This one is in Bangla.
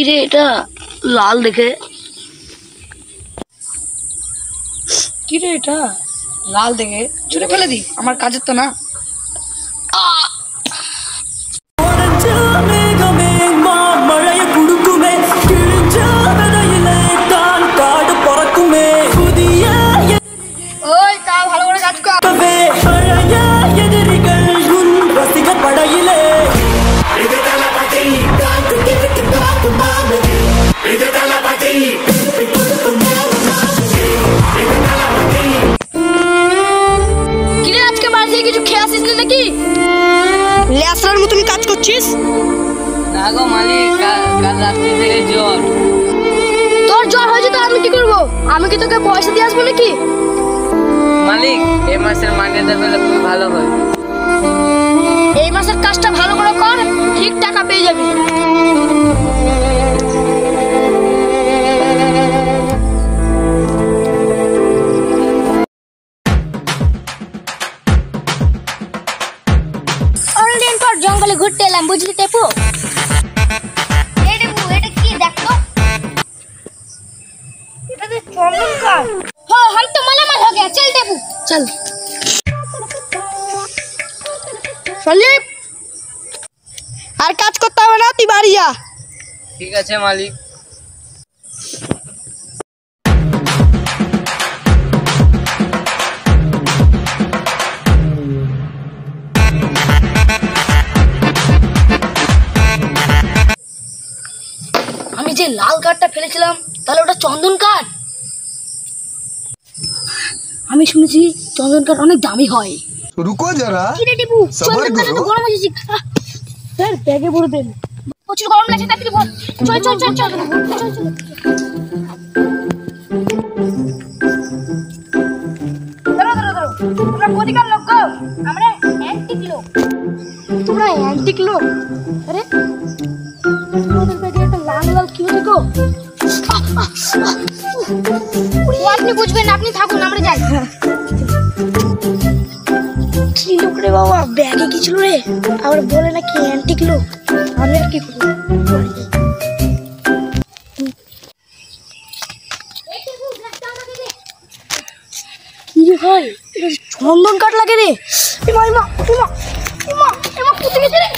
রে এটা লাল দেখে? কি রে এটা লাল দেখে? ছুঁড়ে ফেলে দি, আমার কাজের তো না। ওই তা ভালো করে কাজ কর। লেসরার মতন কাজ করছিস? না গো মালিক, কাল রাত্রি থেকে জ্বর। তোর জ্বর হয়েছে তো আমি কি করবো? আমি কি তোকে পয়সা দিয়ে আসবো নাকি? মালিক এই মাসের মাইনেটা পেলে খুব ভালো হয়। এই মাসের কাজটা ভালো করে কর, ঠিক টাকা পেয়ে যাবি। অনেকদিন পর জঙ্গলে ঘুরতে এলাম, বুঝলি টেপু? এটা কি দেখো? এটা তো চন্দন কাঠ। हाँ हम तो मालामाल हो गया, चल टेपू চল। সন্দীপ, আর কাজ করতে হবে না, তুই বাড়ি যা। ঠিক আছে মালিক। আমি যে লাল কাঠটা ফেলেছিলাম, তাহলে ওটা চন্দন কাঠ? আমি শুনেছি চন্দন কাঠ অনেক দামি হয়। रुको जरा কি রে টেপু, सबर চন্দন কাঠে তো करो গরম হয়েছে। স্যার ব্যাগে ভরে দেন। প্রচুর গরম লাগছে, তাড়াতাড়ি বল। চল চল চল চল চল চল। দাঁড়াও দাঁড়াও দাঁড়াও, তোমরা কোদিকার লোক গো? আমরা অ্যান্টিক লোক। তোমরা অ্যান্টিক লোক? আরে তোমাদের ব্যাগে একটা লাল লাল কি হচ্ছে গো? ও আপনি বুঝবেন না, আপনি থাকুন, আমরা যাই। কি লোক রে বাবা, ব্যাগে কি ছিল রে? আবার বলে নাকি অ্যান্টিক লোক। আমি আর কি করবো? কি রে ভাই, এটা চন্দন কাঠ লাগে রে। এমা এমা এমা এমা এমা কোথায় গেছে রে?